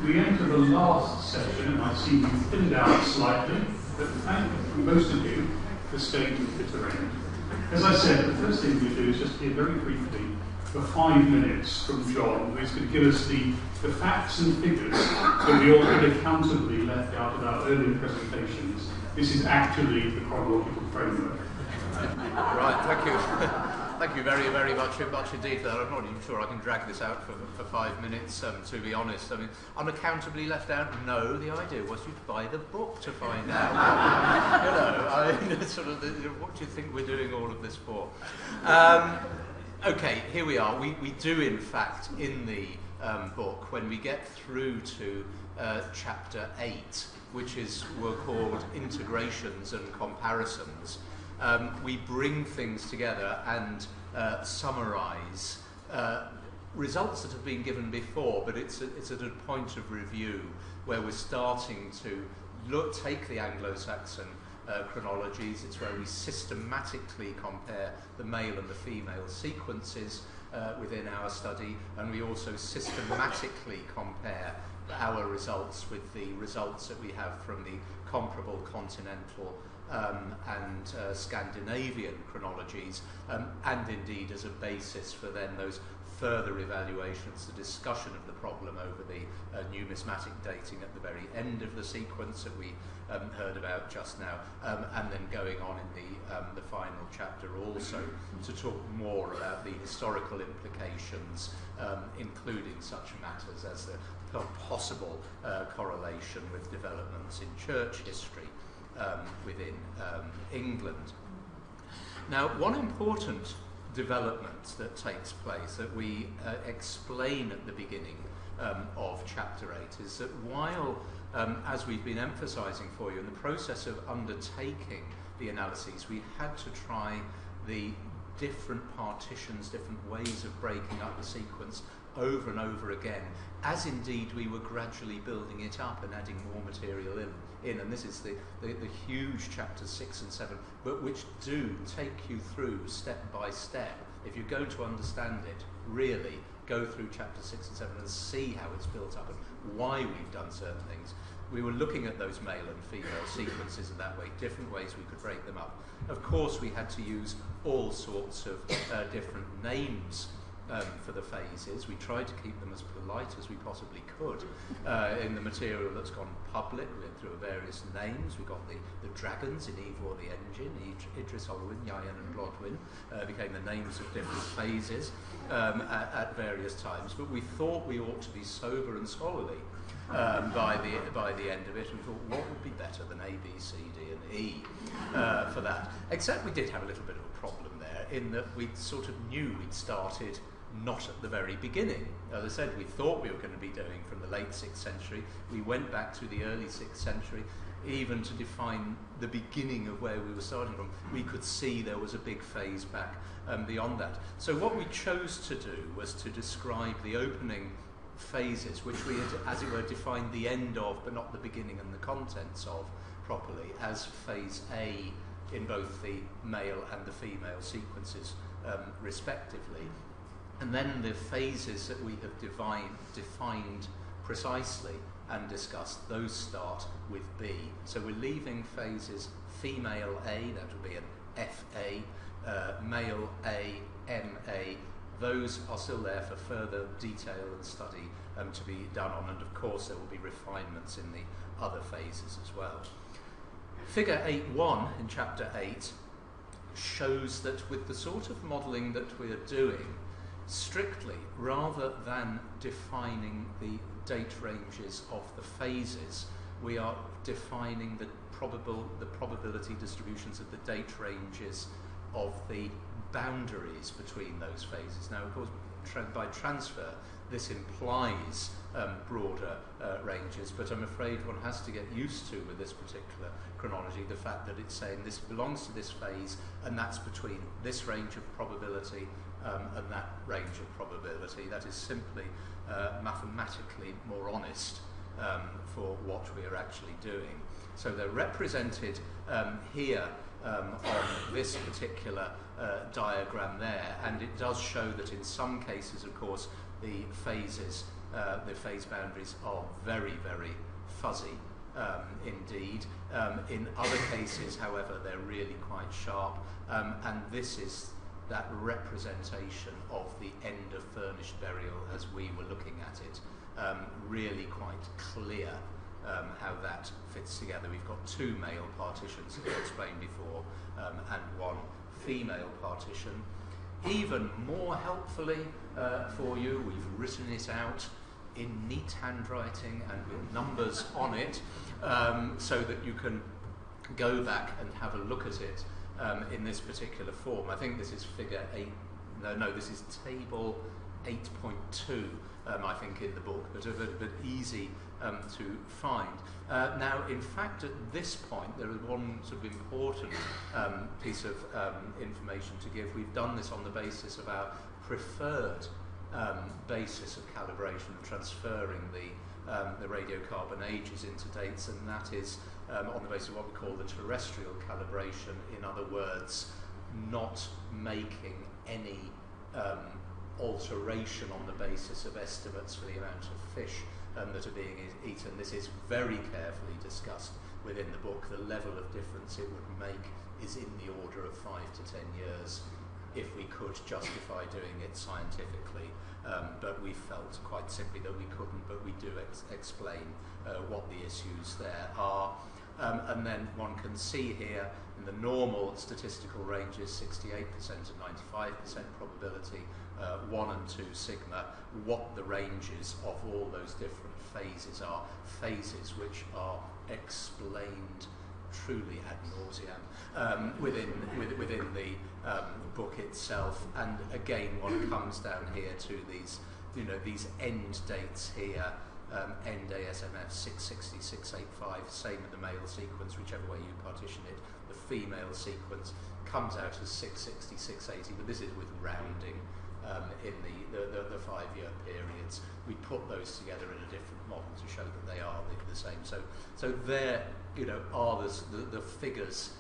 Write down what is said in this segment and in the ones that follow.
we enter the last section, and I see you thinned out slightly, but thank most of you for staying to the bitter end. As I said, the first thing we do is just hear very briefly for 5 minutes from John, who's going to give us the facts and figures that we all unaccountably left out of our earlier presentations. This is actually the chronological framework. Right, thank you. Thank you very, very much indeed for that. I'm not even sure I can drag this out for 5 minutes, to be honest. I mean, unaccountably left out? No, the idea was you'd buy the book to find out. You know, I mean, sort of, what do you think we're doing all of this for? Okay, here we are. We do, in fact, in the book, when we get through to chapter 8, which were called Integrations and Comparisons, we bring things together and summarise results that have been given before, but it's at a point of review where we're starting to take the Anglo-Saxon chronologies. It's where we systematically compare the male and the female sequences within our study, and we also systematically compare our results with the results that we have from the comparable continental and Scandinavian chronologies, and indeed as a basis for then those further evaluations, the discussion of the problem over the numismatic dating at the very end of the sequence that we heard about just now, and then going on in the final chapter also to talk more about the historical implications, including such matters as the possible correlation with developments in church history within England. Now, one important development that takes place that we explain at the beginning of chapter 8 is that while, as we've been emphasising for you, in the process of undertaking the analyses, we had to try the different partitions, different ways of breaking up the sequence over and over again, as indeed we were gradually building it up and adding more material in. And this is the huge chapters 6 and 7, but which do take you through step by step. If you're going to understand it, really, go through chapter 6 and 7 and see how it's built up and why we've done certain things. We were looking at those male and female sequences in that way, different ways we could break them up. Of course, we had to use all sorts of different names for the phases. We tried to keep them as polite as we possibly could in the material that's gone public. We went through various names. We got the dragons in Ivor the Engine, Idris Olwyn, Yayan and Blodwyn became the names of different phases at various times. But we thought we ought to be sober and scholarly by the end of it, and we thought, what would be better than A, B, C, D and E for that? Except we did have a little bit of a problem there in that we sort of knew we'd started not at the very beginning. As I said, we thought we were going to be doing from the late 6th century. We went back to the early 6th century, even to define the beginning of where we were starting from. We could see there was a big phase back beyond that. So what we chose to do was to describe the opening phases, which we had, as it were, defined the end of, but not the beginning and the contents of properly, as phase A in both the male and the female sequences respectively. And then the phases that we have defined precisely and discussed, those start with B. So we're leaving phases female A, that will be an FA, male A, MA. Those are still there for further detail and study to be done on, and of course there will be refinements in the other phases as well. Figure 8.1 in chapter 8 shows that with the sort of modelling that we are doing, strictly, rather than defining the date ranges of the phases, we are defining the probability distributions of the date ranges of the boundaries between those phases. Now, of course, by transfer, this implies broader ranges, but I'm afraid one has to get used to, with this particular chronology, the fact that it's saying this belongs to this phase, and that's between this range of probability and that range of probability. That is simply mathematically more honest for what we are actually doing. So they're represented here on this particular diagram there, and it does show that in some cases, of course, the phases the phase boundaries are very, very fuzzy indeed. In other cases, however, they're really quite sharp, and this is that representation of the end of furnished burial as we were looking at it. Really quite clear how that fits together. We've got two male partitions, as I explained before, and one female partition. Even more helpfully for you, we've written it out in neat handwriting and with numbers on it, so that you can go back and have a look at it in this particular form. I think this is figure 8, no, this is table 8.2, I think, in the book, but easy to find. Now, in fact, at this point, there is one sort of important piece of information to give. We've done this on the basis of our preferred basis of calibration, transferring the radiocarbon ages into dates, and that is on the basis of what we call the terrestrial calibration. In other words, not making any alteration on the basis of estimates for the amount of fish that are being eaten. This is very carefully discussed within the book. The level of difference it would make is in the order of 5 to 10 years if we could justify doing it scientifically, but we felt quite simply that we couldn't, but we do explain what the issues there are. And then one can see here in the normal statistical ranges, 68% and 95% probability, 1 and 2 sigma, what the ranges of all those different phases are, phases which are explained truly ad nauseam within the book itself. And again, one comes down here to these, these end dates here. End ASMF 660, 685, same in the male sequence, whichever way you partition it. The female sequence comes out as 660, 680, but this is with rounding in the 5-year periods. We put those together in a different model to show that they are the same. So there, are the figures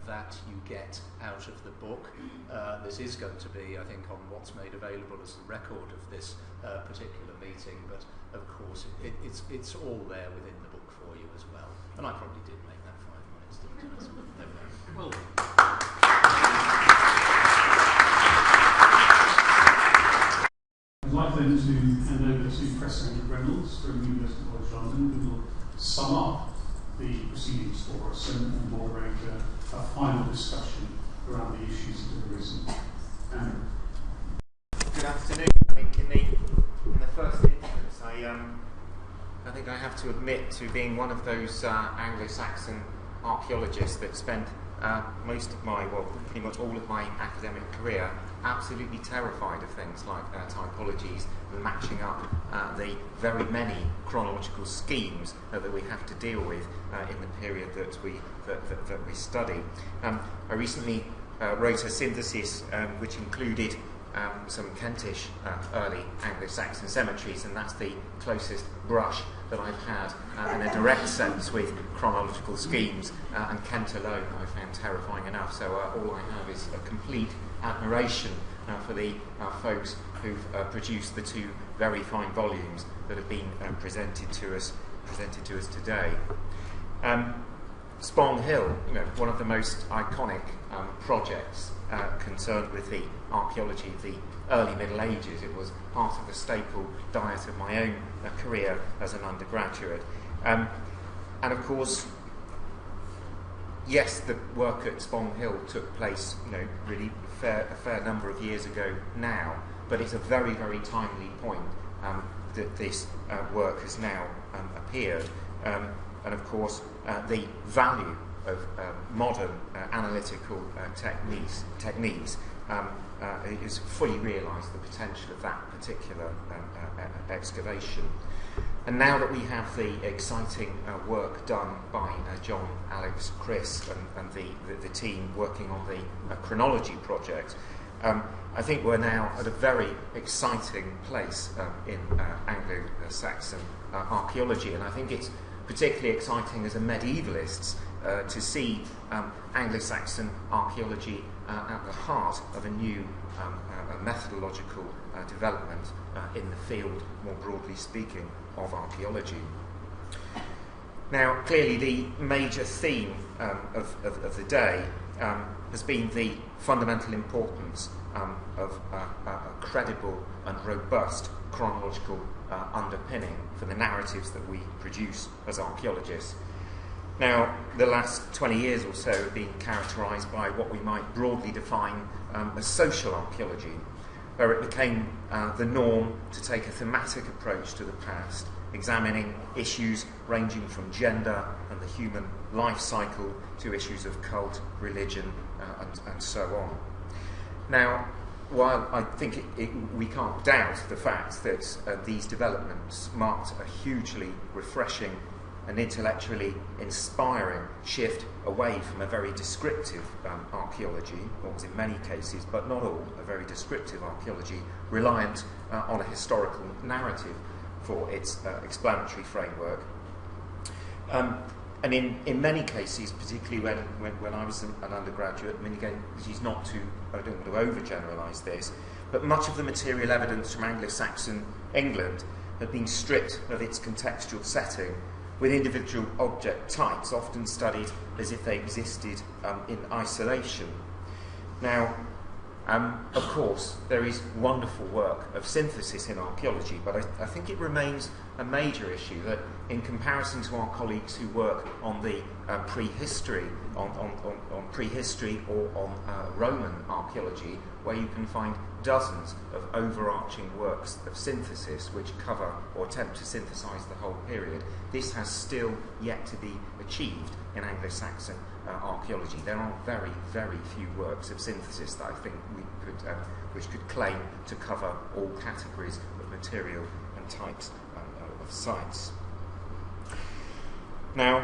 that you get out of the book. This is going to be, I think, on what's made available as the record of this particular meeting, but of course it's all there within the book for you as well. And I probably did make that 5 minutes, didn't I? So never mind. Well done. I'd like then to hand over to Professor Reynolds from University College London, who will sum up the proceedings for us and moderate a final discussion around the issues that have arisen. Good afternoon. I think in the first instance, I think I have to admit to being one of those Anglo-Saxon archaeologists that spent most of pretty much all of my academic career absolutely terrified of things like typologies and matching up the very many chronological schemes that we have to deal with in the period that we study. I recently wrote a synthesis which included some Kentish early Anglo-Saxon cemeteries, and that's the closest brush that I've had in a direct sense with chronological schemes, and Kent alone I found terrifying enough, so all I have is a complete admiration for the folks who've produced the 2 very fine volumes that have been presented to us today. Spong Hill, one of the most iconic projects concerned with the archaeology of the early Middle Ages. It was part of the staple diet of my own career as an undergraduate. And of course, yes, the work at Spong Hill took place, really a fair number of years ago now, but it's a very, very timely point that this work has now appeared. And of course, the value of modern analytical techniques is fully realised, the potential of that particular excavation. And now that we have the exciting work done by John, Alex, Chris and the team working on the Chronology project, I think we're now at a very exciting place in Anglo-Saxon archaeology, and I think it's particularly exciting as a medievalist to see Anglo-Saxon archaeology at the heart of a new methodological development in the field, more broadly speaking, of archaeology. Now, clearly the major theme of the day has been the fundamental importance of a credible and robust chronological underpinning for the narratives that we produce as archaeologists. Now, the last 20 years or so have been characterised by what we might broadly define as social archaeology, where it became the norm to take a thematic approach to the past, examining issues ranging from gender and the human life cycle to issues of cult, religion, and so on. Now, while I think we can't doubt the fact that these developments marked a hugely refreshing and intellectually inspiring shift away from a very descriptive archaeology, what was in many cases, but not all, a very descriptive archaeology, reliant on a historical narrative for its explanatory framework. And in many cases, particularly when I was an undergraduate, I mean, again, this is not to, I don't want to overgeneralise this, but much of the material evidence from Anglo-Saxon England had been stripped of its contextual setting, with individual object types often studied as if they existed in isolation. Now, of course, there is wonderful work of synthesis in archaeology, but I think it remains a major issue that, in comparison to our colleagues who work on the prehistory, on prehistory or on Roman archaeology, where you can find dozens of overarching works of synthesis which cover or attempt to synthesize the whole period, this has still yet to be achieved in Anglo-Saxon archaeology. There are very, very few works of synthesis that I think which could claim to cover all categories of material and types of sites. Now,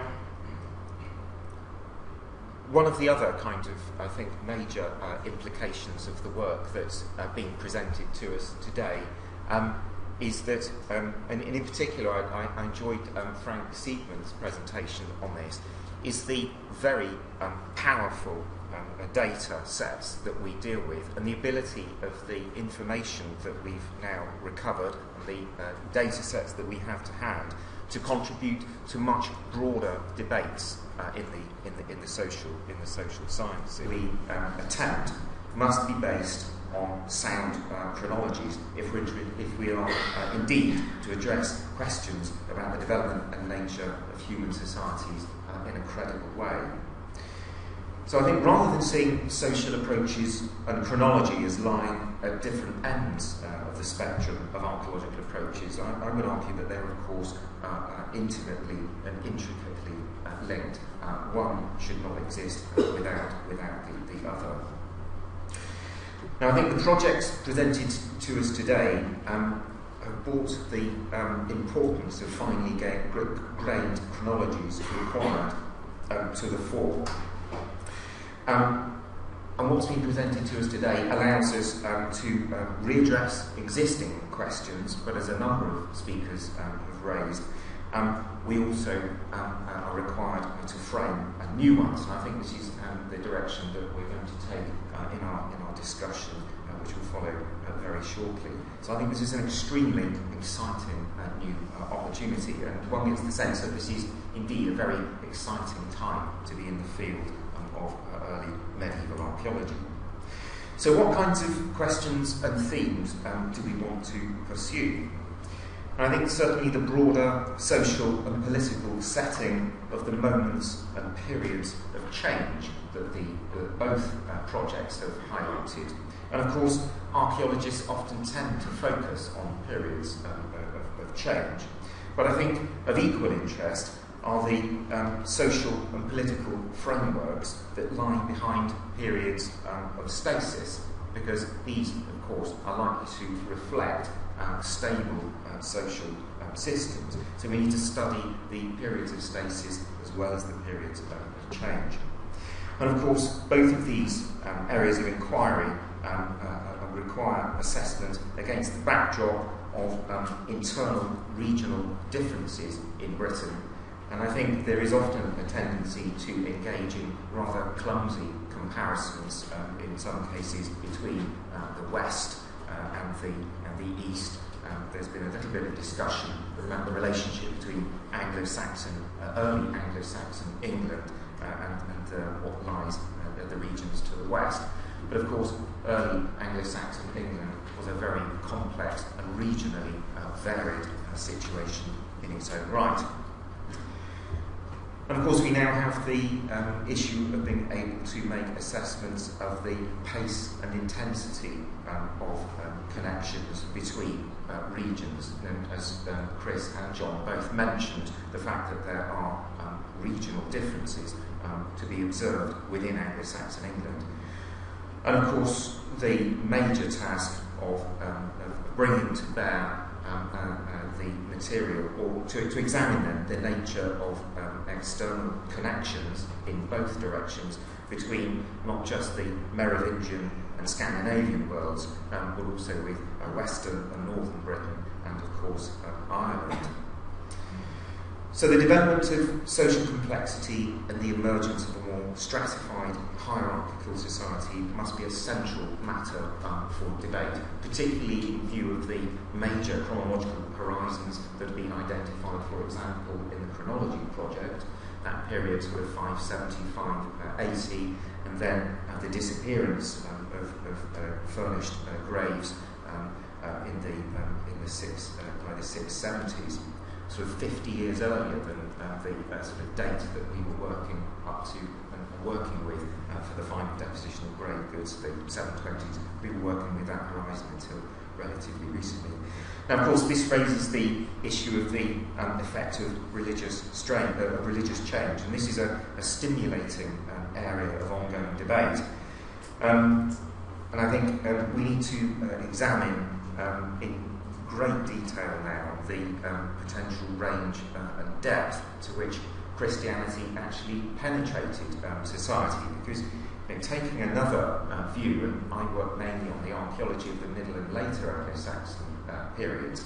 one of the other kind of, I think, major implications of the work that's being presented to us today is that, and in particular I enjoyed Frank Siegmund's presentation on this, is the very powerful data sets that we deal with, and the ability of the information that we've now recovered and the data sets that we have to hand to contribute to much broader debates in the social sciences. The attempt must be based on sound chronologies if we are indeed to address questions about the development and nature of human societies in a credible way. So I think rather than seeing social approaches and chronology as lying at different ends of the spectrum of archaeological approaches, I would argue that they're of course intimately and intricately linked. One should not exist without the other. Now, I think the projects presented to us today have brought the importance of finely grained chronologies required to the fore. And what's been presented to us today allows us to readdress existing questions, but as a number of speakers have raised, we also are required to frame new ones. And I think this is the direction that we're going to take in our discussion, which will follow very shortly. So I think this is an extremely exciting new opportunity, and one gets the sense that this is indeed a very exciting time to be in the field of early medieval archaeology. So what kinds of questions and themes do we want to pursue? And I think certainly the broader social and political setting of the moments and periods of change that both projects have highlighted. And of course, archaeologists often tend to focus on periods of change. But I think of equal interest are the social and political frameworks that lie behind periods of stasis, because these, of course, are likely to reflect stable social systems. So we need to study the periods of stasis as well as the periods of change. And of course, both of these areas of inquiry require assessment against the backdrop of internal regional differences in Britain. And I think there is often a tendency to engage in rather clumsy comparisons, in some cases, between the West and the East. There's been a little bit of discussion about the relationship between Anglo-Saxon, early Anglo-Saxon England and what lies the regions to the west. But of course, early Anglo-Saxon England was a very complex and regionally varied situation in its own right. And of course, we now have the issue of being able to make assessments of the pace and intensity of connections between regions. And as Chris and John both mentioned, the fact that there are regional differences to be observed within Anglo-Saxon England. And of course, the major task of bringing to bear the material, or to examine the nature of external connections in both directions between not just the Merovingian and Scandinavian worlds, but also with Western and Northern Britain, and of course Ireland. So the development of social complexity and the emergence of a more stratified hierarchical society must be a central matter for debate, particularly in view of the major chronological horizons that have been identified, for example, in the Chronology project, that period sort of 575 AD, and then the disappearance of furnished graves by the 670s. Sort of 50 years earlier than the sort of date that we were working up to and working with for the final deposition of grave goods, the 720s. We were working with that horizon until relatively recently. Now, of course, this raises the issue of the effect of religious change, and this is a stimulating area of ongoing debate. And I think we need to examine in great detail now the potential range and depth to which Christianity actually penetrated society, because taking another view, and I work mainly on the archaeology of the Middle and later Anglo-Saxon periods,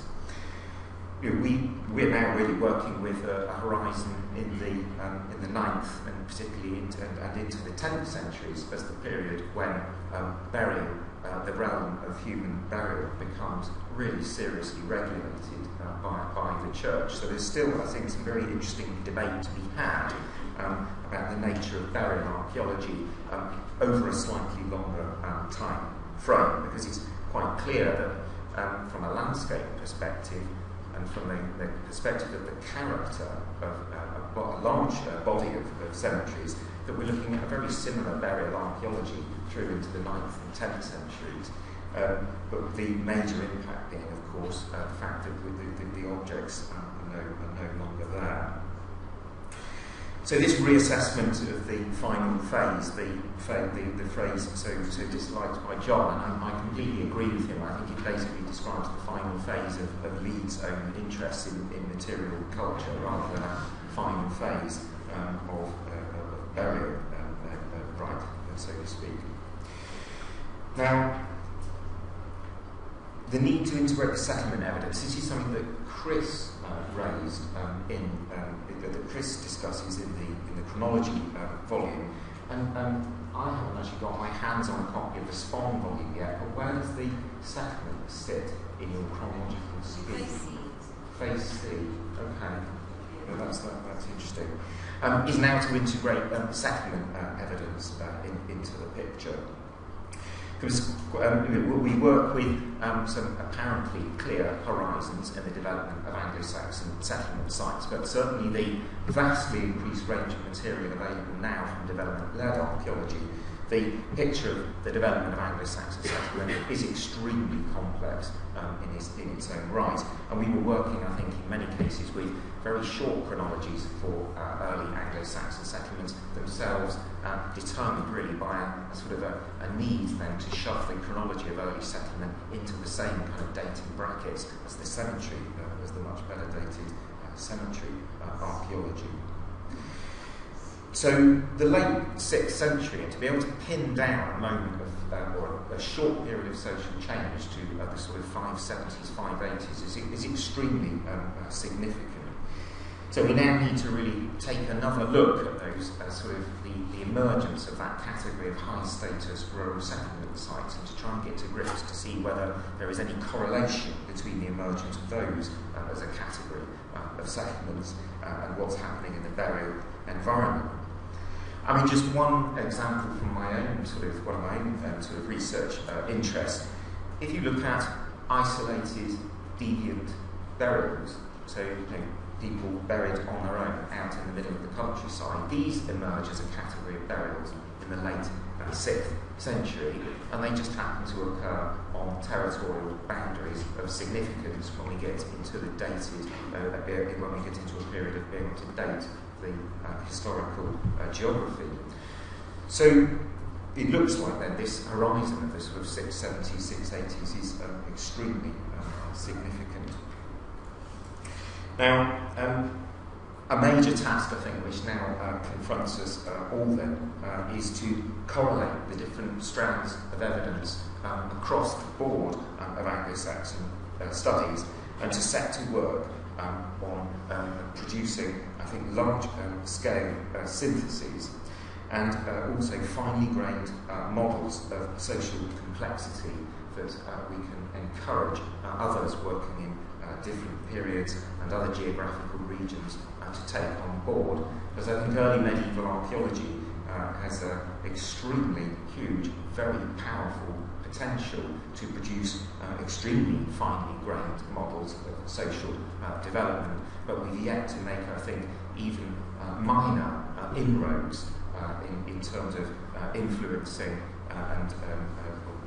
we're now really working with a horizon in the 9th and particularly into the 10th centuries as the period when burial, the realm of human burial, becomes really seriously regulated by the church. So there's still, I think, some very interesting debate to be had about the nature of burial archaeology over a slightly longer time frame, because it's quite clear that from a landscape perspective and from the perspective of the character of a large body of cemeteries, that we're looking at a very similar burial archaeology through into the 9th and 10th centuries. But the major impact being, of course, the fact that the objects are no longer there. So this reassessment of the final phase, the phrase so disliked by John, and I completely agree with him. I think it basically describes the final phase of Leeds' own interest in material culture, rather than a final phase of burial right, so to speak. Now, the need to integrate the settlement evidence. This is something that Chris raised that Chris discusses in the Chronology volume, and I haven't actually got my hands on a copy of the Spawn volume yet. But where does the settlement sit in your chronological scheme? Phase C. Okay, well, that's interesting. Is now to integrate settlement evidence into the picture. Because we work with some apparently clear horizons in the development of Anglo-Saxon settlement sites, but certainly the vastly increased range of material available now from development-led archaeology, the picture of the development of Anglo-Saxon settlement is extremely complex in its own right. And we were working, I think, in many cases with very short chronologies for early Anglo-Saxon settlements themselves, determined really by a sort of a need then to shove the chronology of early settlement into the same kind of dating brackets as the cemetery, as the much better dated cemetery archaeology. So the late 6th century, and to be able to pin down a moment of, or a short period of social change to the sort of 570s, 580s is extremely significant. So we now need to really take another look at those sort of the emergence of that category of high status rural settlement sites, and to try and get to grips to see whether there is any correlation between the emergence of those as a category of settlements and what's happening in the burial environment. I mean, just one example from my own sort of research interest. If you look at isolated deviant burials, so people buried on their own out in the middle of the countryside, these emerge as a category of burials in the late 6th century, and they just happen to occur on territorial boundaries of significance when we get into the dated, when we get into a period of being able to date the historical geography. So it looks like then this horizon of the sort of 670s, 680s is extremely significant. Now, a major task, I think, which now confronts us all then, is to correlate the different strands of evidence across the board of Anglo-Saxon studies, and to set to work on producing, I think, large-scale syntheses, and also finely grained models of social complexity that we can encourage others working in different periods and other geographical regions to take on board, because I think early medieval archaeology has an extremely huge, very powerful potential to produce extremely finely grained models of social development, but we've yet to make, I think, even minor inroads in terms of influencing and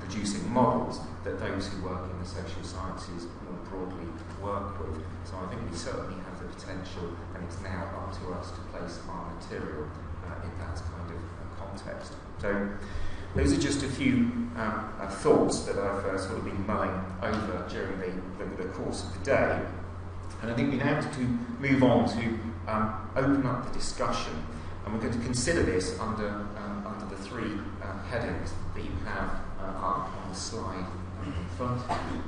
producing models that those who work in the social sciences more broadly work with. So I think we certainly have the potential, and it's now up to us to place our material in that kind of context. So those are just a few thoughts that I've sort of been mulling over during the course of the day. And I think we now have to move on to open up the discussion, and we're going to consider this under the three headings that you have up on the slide in front of you.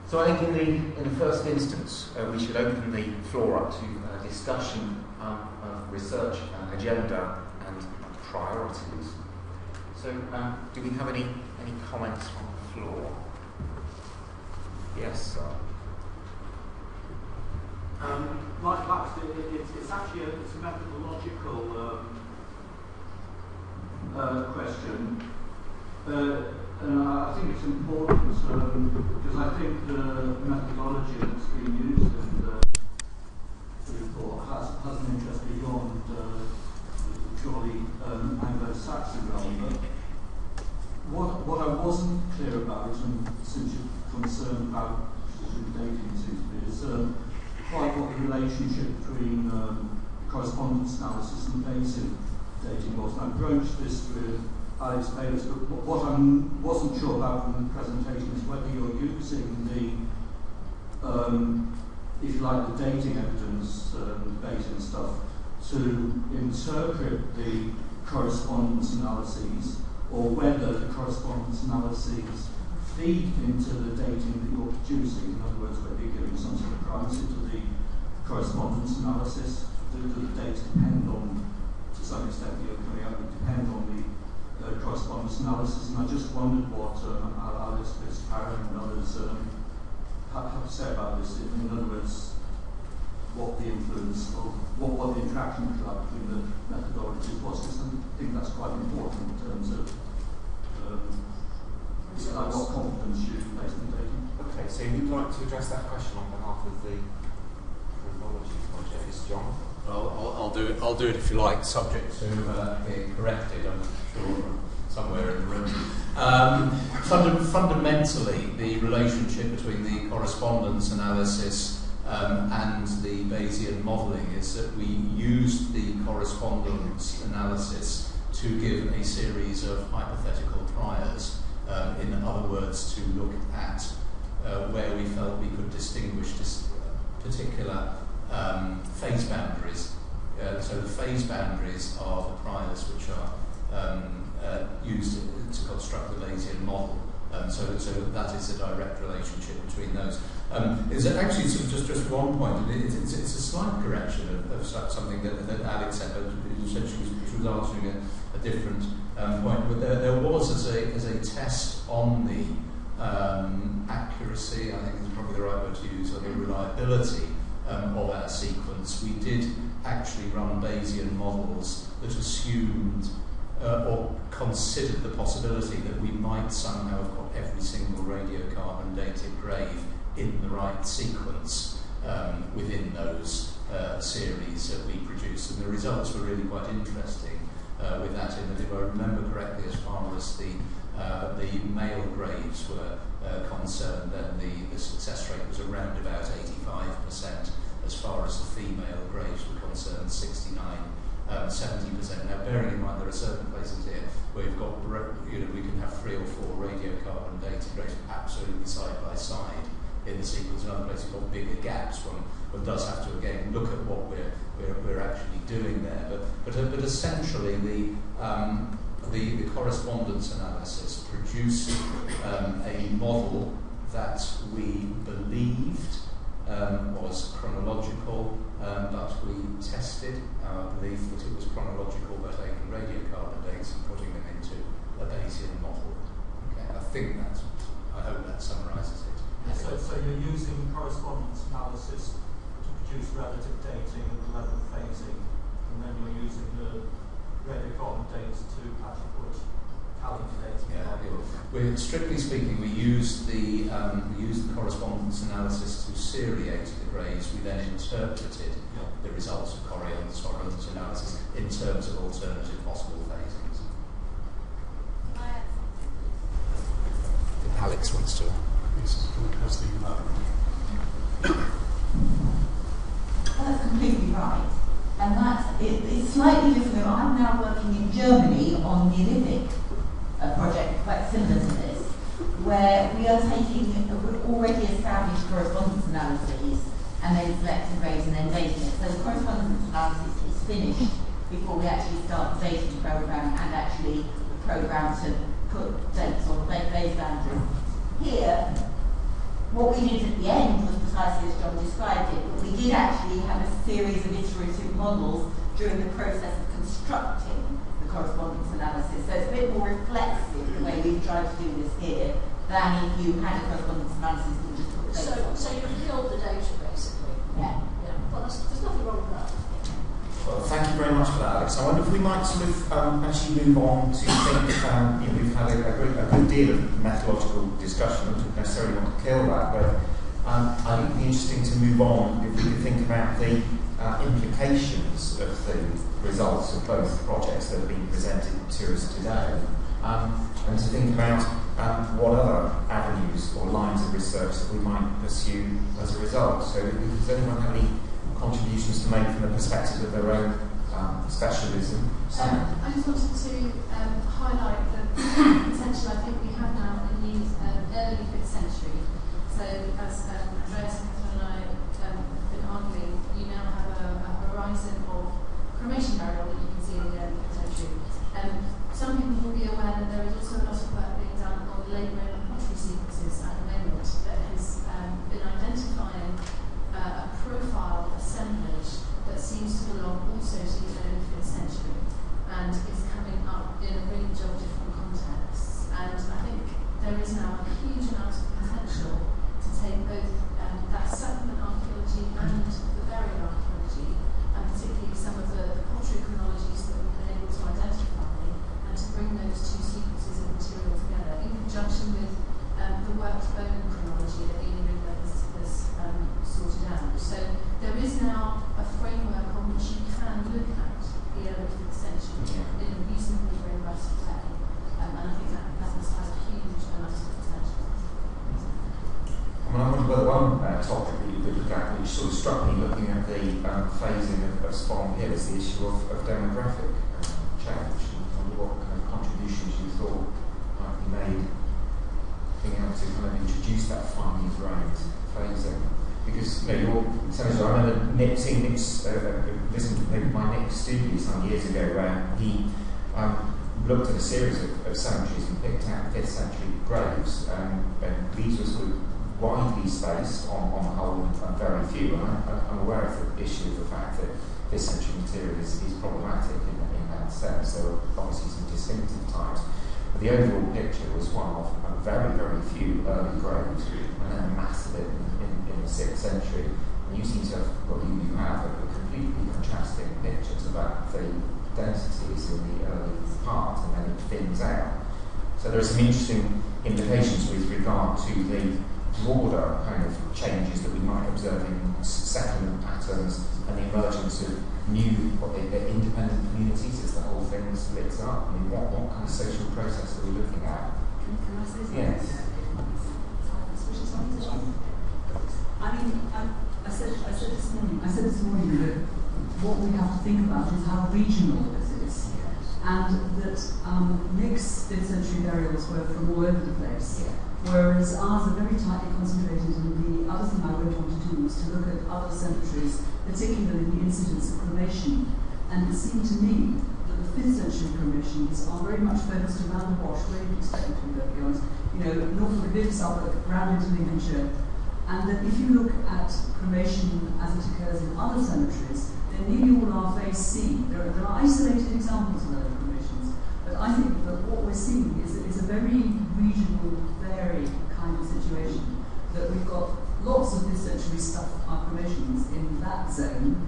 So I think in the first instance, we should open the floor up to discussion of research agenda and priorities. So do we have any comments from the floor? Yes, sir. Like that, it's actually a methodological question, and I think it's important because I think the methodology that's being used in the report has an interest beyond purely Anglo-Saxon realm. But what I wasn't clear about, and since you're concerned about dating seems to be, is quite what the relationship between correspondence analysis and basin dating was. And I broached this with Alex Bayless, but what I wasn't sure about from the presentation is whether you're using the, if you like, the dating evidence, basin stuff, to interpret the correspondence analyses, or whether the correspondence analyses feed into the dating that you're producing. In other words, whether you're giving some sort of primacy to the correspondence analysis. Do the data depend on, to some extent, you're coming up, depend on the correspondence analysis? And I just wondered what Alice Fitzpatrick and others have to say about this. In other words, what the influence of, what the interaction was like between the methodologies was, because I think that's quite important in terms of what confidence you place in data. Okay, so you'd like to address that question on behalf of the Chronologies project, is John? I'll do it if you like, subject to being corrected, I'm sure, somewhere in the room. Fundamentally, the relationship between the correspondence analysis and the Bayesian modelling is that we use the correspondence analysis to give a series of hypothetical priors. In other words, to look at where we felt we could distinguish particular phase boundaries. So the phase boundaries are the priors which are used to construct the Bayesian model. So that is a direct relationship between those. It's actually sort of just one point. It's a slight correction of something that Alex said, but essentially she was answering a different point. But there was, as a test on the accuracy, I think is probably the right word to use, or the reliability of our sequence, we did actually run Bayesian models that assumed or considered the possibility that we might somehow have got every single radiocarbon dated grave in the right sequence within those series that we produced. And the results were really quite interesting with that, in that, if I remember correctly, as far as the male graves were concerned, then the success rate was around about 85%. As far as the female graves were concerned, 70%. Now, bearing in mind there are certain places here where you've got, we can have 3 or 4 radiocarbon dated graves absolutely side by side in the sequence. In other places, you've got bigger gaps. One does have to again look at what we're actually doing there. But essentially, the correspondence analysis produced a model that we believed was chronological, but we tested our belief that it was chronological by taking radiocarbon dates and putting them into a Bayesian model. Okay, I hope that summarises it. So you're using correspondence analysis to produce relative dating and the level of phasing, and then you're using the radiocarbon dates to actually put calendar dating. We're, strictly speaking, we use the correspondence analysis to seriate the graves. We then interpreted the results of correspondence analysis in terms of alternative possible phasings. Alex wants to. That's completely right. And it's slightly different. I'm now working in Germany on the Olympic project, quite similar to this, where we are taking already established correspondence analyses and then selecting graves and then dating it. So the correspondence analysis is finished before we actually start the dating program and actually the program to put dates on the phase boundaries. Here, what we did at the end was precisely as John described it, but we did actually have a series of iterative models during the process of constructing the correspondence analysis. So it's a bit more reflexive the way we've tried to do this here than if you had a correspondence analysis and just put dates on. So you've killed the data basically? Yeah. Well, there's nothing wrong with that. Well, thank you very much for that, Alex. I wonder if we might sort of actually move on to think, we've had a good deal of methodological discussion. I don't necessarily want to kill that, but I think it would be interesting to move on if we could think about the implications of the results of both projects that have been presented to us today, and to think about what other avenues or lines of research that we might pursue as a result. So does anyone have any contributions to make from the perspective of their own specialism? I just wanted to highlight the potential I think we have now in the early 5th century. So as Andreas and Catherine and I have been arguing, you now have a horizon of cremation burial that you can see in the early 5th century. Some people will be aware that there is also a lot of work being done on late Roman pottery sequences at the moment that has been identifying a profile assemblage that seems to belong also to the early 5th century and is coming up in a range of different contexts. And I think there is now a huge amount of potential to take both that settlement archaeology and the burial archaeology, and particularly some of the pottery chronologies that we've been able to identify, and to bring those two sequences of material together in conjunction with the worked bone chronology that Ian Reynolds has sorted out. So there is now a framework on which you can look at the early 5th century in a reasonably robust way, and I think that must have a huge amount of potential. I wonder whether one topic that you could look at, which sort of struck me looking at the phasing of Spawn Hill, is the issue of demographic change. I wonder what kind of contributions you thought might be made being able to kind of introduce that finely grained phasing. Because I remember listening to maybe my Nick Stooby some years ago, where he looked at a series of cemeteries and picked out 5th century graves, and these were sort of widely spaced on the whole, and very few. And I'm aware of the issue of the fact that this century material is problematic in that sense. There are obviously some distinctive types. But the overall picture was one of very, very few early graves, and then a mass of it in the 6th century. And you seem to have, well, you have a completely contrasting picture to that. The densities in the early part, and then it thins out. So there are some interesting implications with regard to the broader kind of changes that we might observe in settlement patterns and the emergence of new, they're independent communities as the whole thing splits up. I mean, what kind of social process are we looking at? Can I say something? Yes. I mean, I said this morning that what we have to think about is how regional this is, and that Nick's 5th century burials were from all over the place, whereas ours are very tightly concentrated. And the other thing I went on to do was to look at other cemeteries, particularly the incidents of cremation, and it seemed to me that the 5th century cremations are very much focused around the Wash, where you'd expect to be, to be honest, north of the Bib, Suffolk, round into Lincolnshire. And that if you look at cremation as it occurs in other cemeteries, then nearly all are phase C. There are isolated examples of other cremations, but I think that what we're seeing is a very regional, varied kind of situation. That we've got lots of 5th century stuff, cremations in that zone,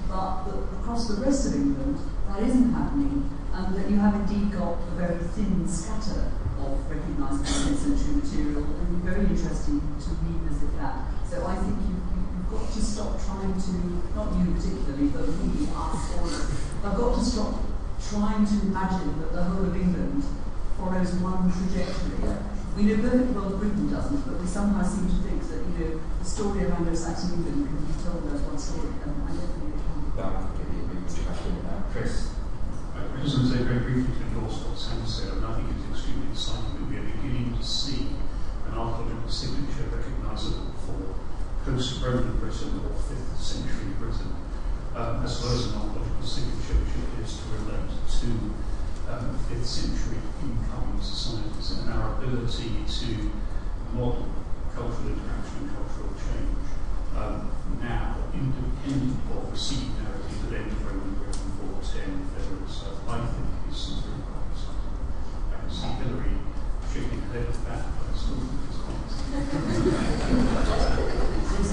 but that across the rest of England that isn't happening, and that you have indeed got a very thin scatter of recognised 5th century material, and it'd be very interesting to revisit that. So I think you've got to stop trying to, not you particularly, but we, us, all I've got to stop trying to imagine that the whole of England follows one trajectory. We know perfectly well that Britain doesn't, but we somehow seem to think that, the story of Anglo-Saxon England can be told as one story, and I don't think it can. That would give you a big discussion. Chris? I just want to say very briefly to endorse what Sam said, and I think it's extremely exciting that we are beginning to see an archaeological signature recognisable for post-Roman Britain or 5th century Britain, as well as an archaeological signature which appears to relate to 5th century incoming societies, and our ability to model cultural interaction and cultural change now, independent of receiving narratives that end Roman Britain 410, etc. So I think is something quite exciting. I can see Hillary shaking her head at that, but I still think it's quite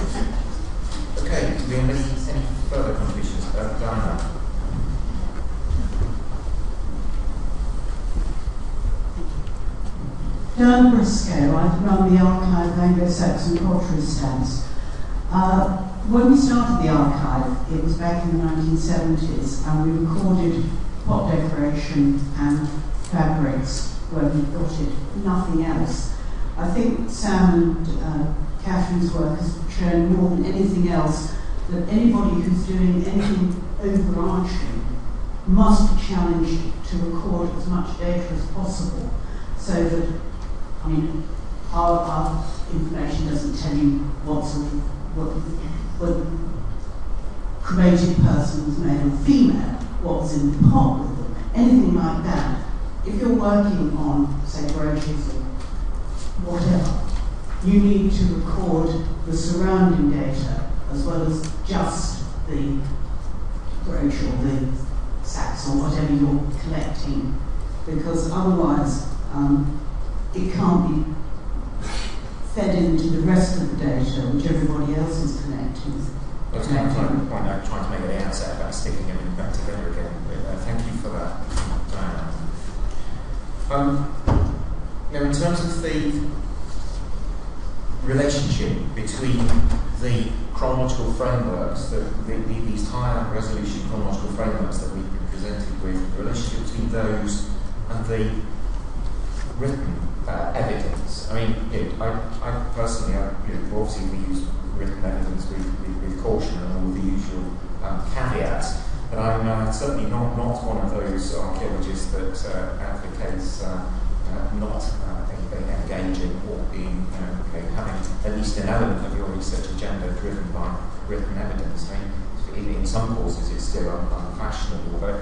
exciting. Okay, do we have any further contributions? Diana? Dan Briscoe, I run the archive of Anglo-Saxon pottery stamps. When we started the archive, it was back in the 1970s, and we recorded pot decoration and fabrics where we got it, nothing else. I think Sam and Catherine's work has shown more than anything else that anybody who's doing anything overarching must be challenged to record as much data as possible, so that, our information doesn't tell you what sort of, what cremated person was male or female, what was in the pot with them, anything like that. If you're working on, say, brooches or whatever, you need to record the surrounding data as well as just the brooch or the sacks or whatever you're collecting, because otherwise it can't be fed into the rest of the data which everybody else is collecting. That's kind of the point I'm trying to make at the outset about sticking everything back together again. Thank you for that, Diana. Now, in terms of the relationship between the chronological frameworks, these higher resolution chronological frameworks that we've been presented with, the relationship between those and the written evidence. I personally, obviously we use written evidence with caution and all the usual caveats, but I'm certainly not one of those archaeologists that advocates not engaging or being, having at least an element of your research agenda driven by written evidence. In some courses it's still unfashionable, but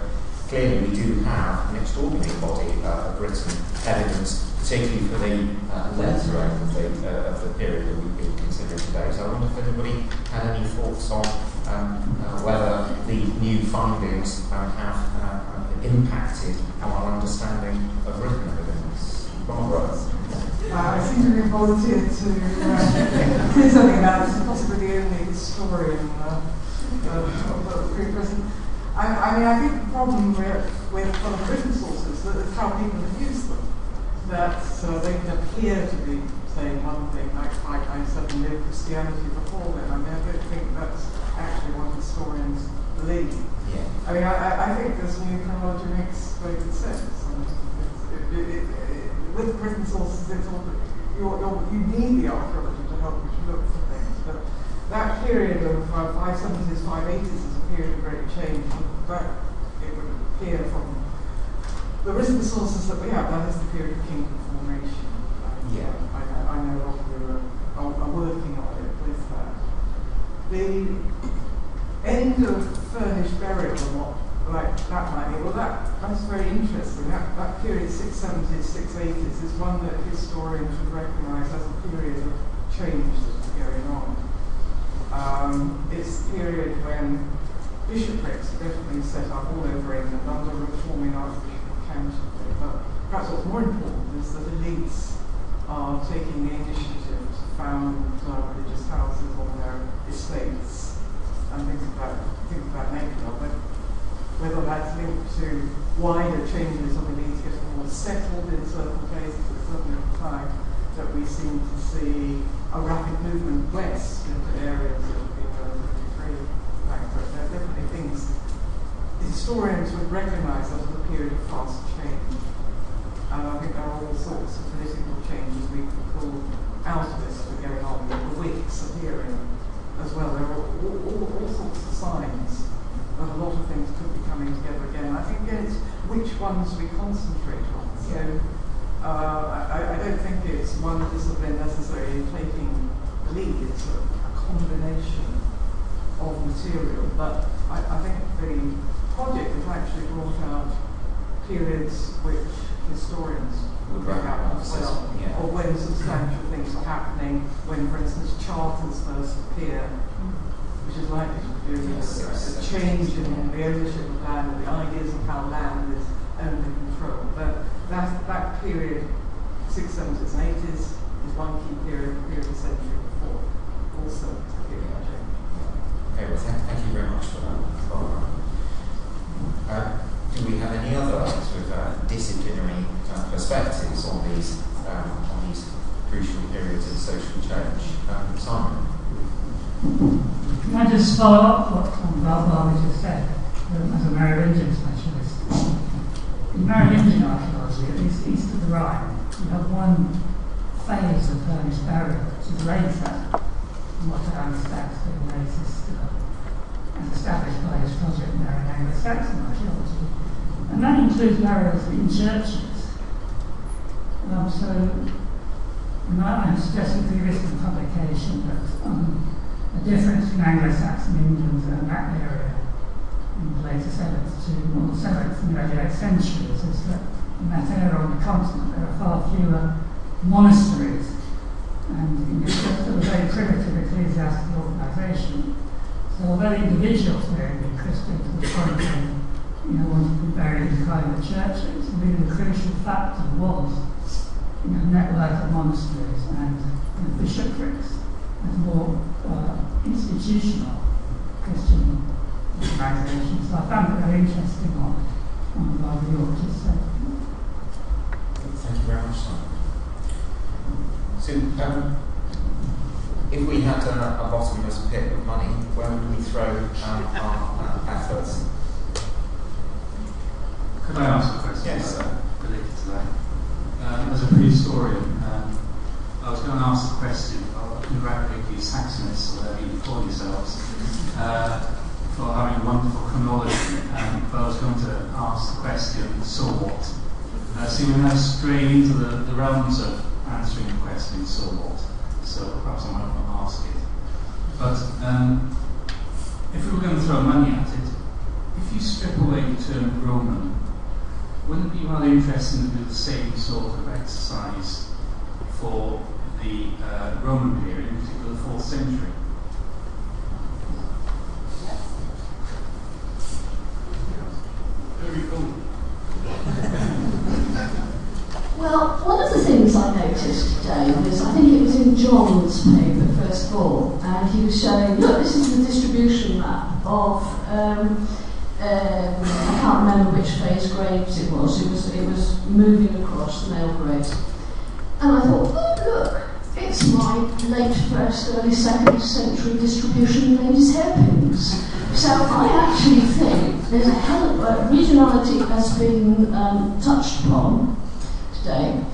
clearly we do have an extraordinary body of written evidence, particularly for the later end of the period that we've been considering today. So I wonder if anybody had any thoughts on whether the new findings have impacted on our understanding of written evidence. Barbara? I seem to be volunteered to say something about this, possibly the only historian of pre-present. I think the problem with written sources is how people have used them. That they can appear to be saying one thing, like 597 knew Christianity before them. I mean, I don't think that's actually what historians believe. Yeah. I mean, I think this new chronology makes very good sense. With written sources, it's all, you need the archaeology to help you to look for things. But that period of 570s, 580s is a period of great change. That it would appear from the written sources that we have. That is the period of kingdom formation. Yeah. I know of you are working on it with that. The end of furnished burial and what like that might be, well that's very interesting. That period, 670s, 680s, is one that historians would recognise as a period of change that is going on. It's the period when bishoprics are definitely set up all over England under reforming Archbishop of Canterbury. But perhaps what's more important is that elites are taking the initiative to found religious houses on their estates and things of that nature. But whether that's linked to wider changes of elites getting more settled in certain places, it's certainly a time that we seem to see a rapid movement west into areas that have been relatively free. But there are definitely things historians would recognise as a period of fast change. And I think there are all sorts of political changes we could pull out of this that are going on. The Whigs appearing as well. There are all sorts of signs that a lot of things could be coming together again. I think again it's which ones we concentrate on. So I don't think it's one discipline necessarily taking the lead. It's a combination of material. But I think the project has actually brought out periods which historians would look at as well, or when substantial things are happening, when, for instance, charters first appear, which is likely to do with a change in the ownership of land, and the ideas of how land is owned and controlled. But that period, 670s and 80s, is one key period, the period of the century before, also a period of change. Okay, well, thank you very much for that, Barbara. Do we have any other sort of disciplinary perspectives on these crucial periods of social change? Simon? Can I just follow up what Barbara just said, as a Merovingian specialist? In Merovingian archaeology, at least east of the Rhine, you have one phase of furnished burial, which is later, from what I understand to be the latest, as established by his project there in Anglo-Saxon archaeology. And that includes burials in churches. So I'm suggesting for your recent publication that the difference between Anglo-Saxon England and that area in the later 7th to more 7th and early 8th centuries is that in that area on the continent there are far fewer monasteries, and it's a very primitive ecclesiastical organisation. So although individuals may be Christian to the point of wanted to be buried in private churches, really the crucial factor was network of monasteries and bishoprics as more institutional Christian organisations. So I found it very interesting on what you just said. Thank you very much, Simon. So, if we had a bottomless pit of money, where would we throw our efforts? Could I ask a question? Yes, sir. Related to that? As a prehistorian, I was going to ask the question, I'll congratulate you Saxonists, or whatever you call yourselves, for having a wonderful chronology, but I was going to ask the question, so what? So we're now straying into the realms of answering the question, so what? So perhaps I might not ask it. But if we were going to throw money at it, if you you strip away the term Roman, wouldn't it be rather interesting to do the same sort of exercise for the Roman period, in particular the 4th century? Very cool. Well, one of the things I noticed today was, I think it was in John's paper, first of all, and he was showing, look, this is the distribution map of, I can't remember which phase graves it was. It was moving across the male graves. And I thought, oh, look, it's my late 1st, early 2nd century distribution of ladies' hairpins. So I actually think there's a hell of regionality has been touched upon today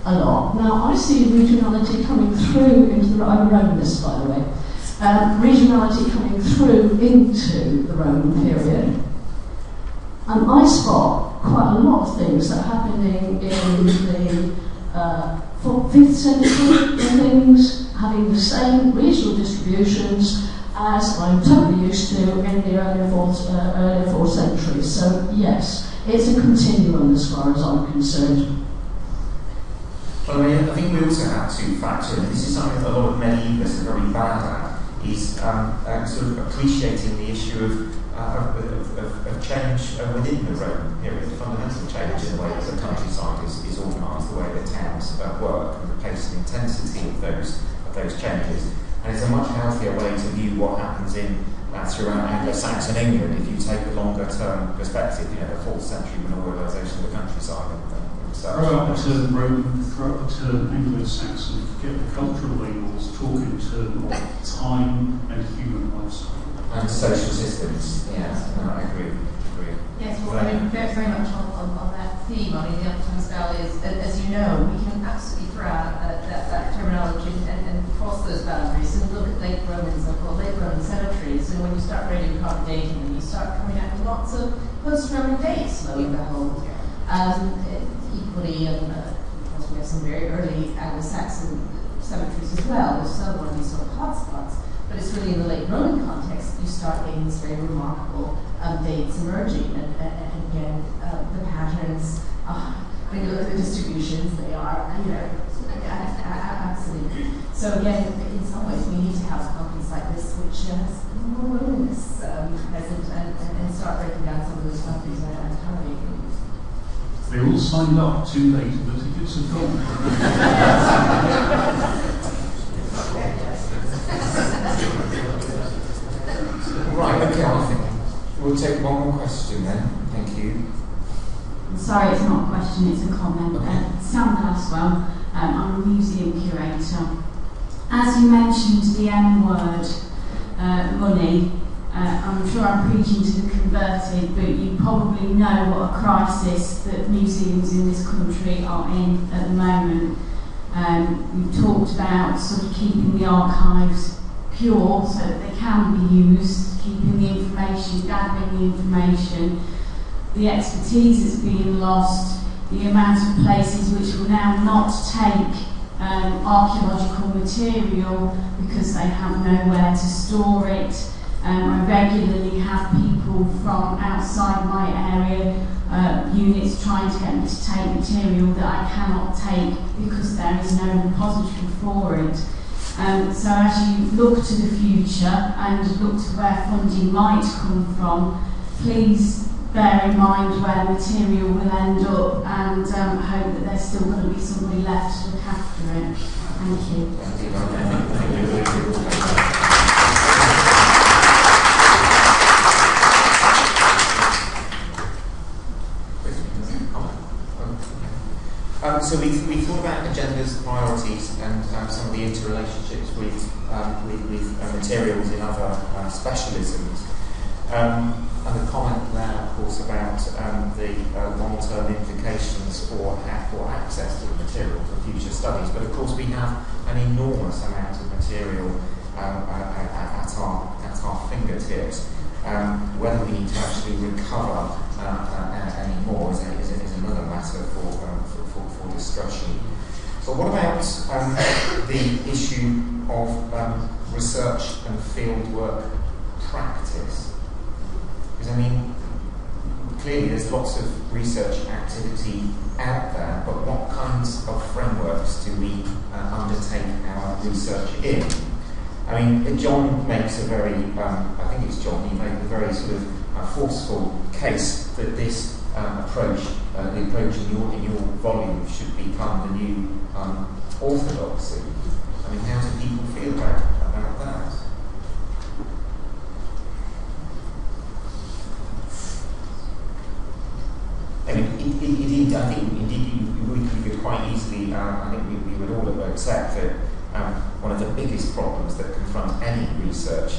a lot. Now I see regionality coming through into the I'm a Romanist, by the way. Regionality coming through into the Roman period, and I spot quite a lot of things that are happening in the 5th century. Things having the same regional distributions as I'm totally used to in the early 4th century. So yes, it's a continuum as far as I'm concerned. Well, I think we also have to factor in, this is something that a lot of medievalists are very bad at, is sort of appreciating the issue of change within the Roman period, fundamental change in the way that the countryside is organised, the way that towns work, and the pace and intensity of those changes. And it's a much healthier way to view what happens throughout Anglo-Saxon England if you take a longer-term perspective, the 4th century organisation of the countryside. Throw out the term Roman, throw out the term Anglo-Saxon, forget the cultural labels, talk in terms of time and human lifestyle. And social systems, I agree. Yes, well, I mean, very much on that theme. I mean, the Upton spell is, as you know, we can absolutely throw out that terminology and cross those boundaries and look at late Roman, so-called late Roman cemeteries, and when you start radiocarbon dating, and you start coming out with lots of post-Roman dates, lo and behold. Equally, of course, we have some very early Anglo-Saxon cemeteries as well. There's another one of these sort of hotspots. But it's really in the late Roman context that you start getting these very remarkable dates emerging, and again, the patterns. When you look at the distributions, they are, absolutely. So again, in some ways, we need to have companies like this which has more willingness present and start breaking down some of those companies. I totally agree. They all signed up too late, and the tickets have gone. Right, okay, I think we'll take one more question then. Thank you. Sorry, it's not a question, it's a comment. Okay. Sam Glasswell, I'm a museum curator. As you mentioned the M word, money, I'm sure I'm preaching to the converted, but you probably know what a crisis that museums in this country are in at the moment. We've talked about sort of keeping the archives pure so that they can be used, keeping the information, gathering the information, the expertise that's being lost, the amount of places which will now not take archaeological material because they have nowhere to store it. I regularly have people from outside my area, units trying to get me to take material that I cannot take because there is no repository for it. So as you look to the future and look to where funding might come from, please bear in mind where material will end up and hope that there's still going to be somebody left to look after it. Thank you. So we thought about agendas, priorities, and some of the interrelationships with materials in other specialisms. And the comment there, of course, about the long-term implications for access to the material for future studies. But of course, we have an enormous amount of material at our fingertips. Whether we need to actually recover any more is another matter for discussion. But what about the issue of research and fieldwork practice? Because I mean, clearly there's lots of research activity out there, but what kinds of frameworks do we undertake our research in? I mean, John makes a very, I think it's John, he made a very sort of forceful case that this approach, the approach in your volume should become the new orthodoxy. I mean, how do people feel about that? I mean, I think indeed we could quite easily, I think we would all accept that one of the biggest problems that confront any research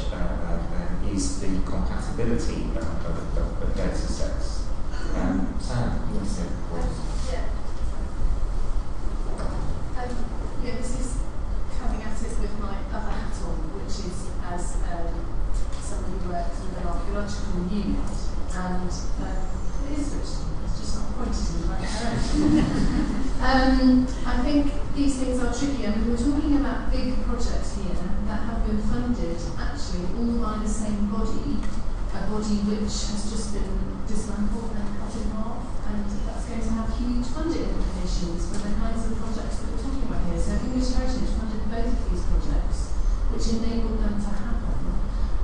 is the compatibility of data sets. Sam, you want to say a word? Yeah, this is coming at it with my other hat on, which is as somebody who works with an archaeological unit, and it is rich. It's just not pointed in the right direction. I think these things are tricky. I mean, we're talking about big projects here that have been funded actually all by the same body, a body which has just been dismantled and cut in half, and that's going to have huge funding implications for the kinds of projects that we're talking about here. So English Heritage funded both of these projects, which enabled them to happen.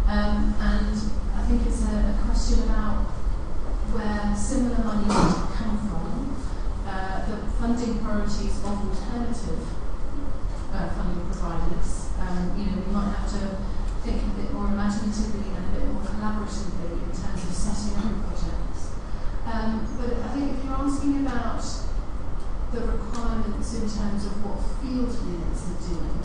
And I think it's a question about where similar money would come from, the funding priorities of alternative funding providers. We might have to think a bit more imaginatively and a bit more collaboratively in terms of setting up projects. But I think if you're asking about the requirements in terms of what field units are doing,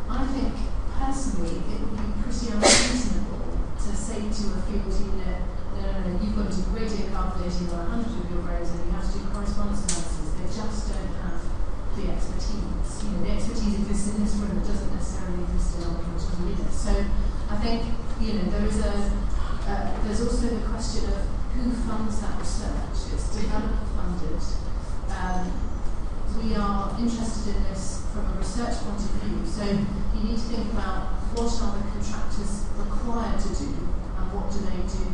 I think personally it would be pretty unreasonable to say to a field unit, no, you've got to do radiocarbon dating on 100 of your graves and you have to do correspondence analysis. They just don't have the expertise. The expertise exists in this room, it doesn't necessarily exist in archaeological units. So I think there's also the question of who funds that research. It's developer funded. We are interested in this from a research point of view. So you need to think about what are the contractors required to do and what do they do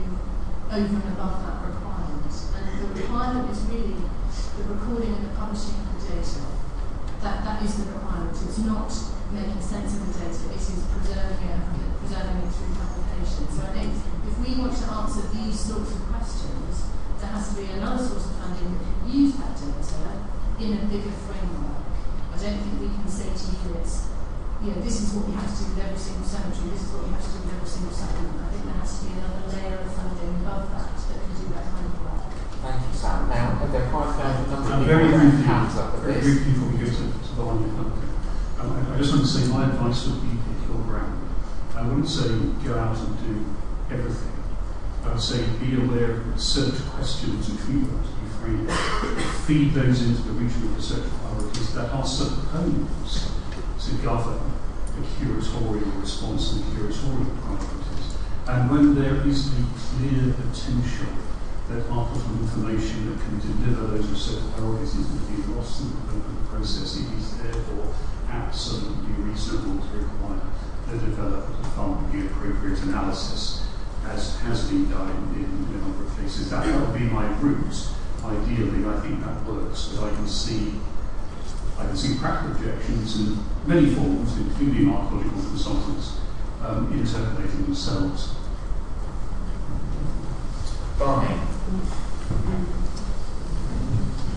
over and above that requirement. And the requirement is really the recording and the publishing of the data. That is the requirement. It's not making sense of the data, it is preserving it through publication. So I think if we want to answer these sorts of questions, there has to be another source of funding that can use that data in a bigger framework. I don't think we can say to units, this is what we have to do with every single cemetery, this is what we have to do with every single settlement. I think there has to be another layer of funding above that can do that kind of work. Thank you, Sam. Now, there are quite a number of very briefly before we go to the one you're funding. I just want to say my advice would be pick your ground. I wouldn't say go out and do everything. I would say be aware of research questions and keywords you frame. Feed those into the regional research priorities that are supposed to govern the curatorial response and the curatorial priorities. And when there is a clear potential that archival information that can deliver those research priorities is going to be lost in the development process, it is therefore absolutely reasonable to require the developer to fund the appropriate analysis, as has been done in a number of cases. That would be my route. Ideally, I think that works, but I can see practical objections in many forms, including archaeological consultants interpolating themselves. Barney.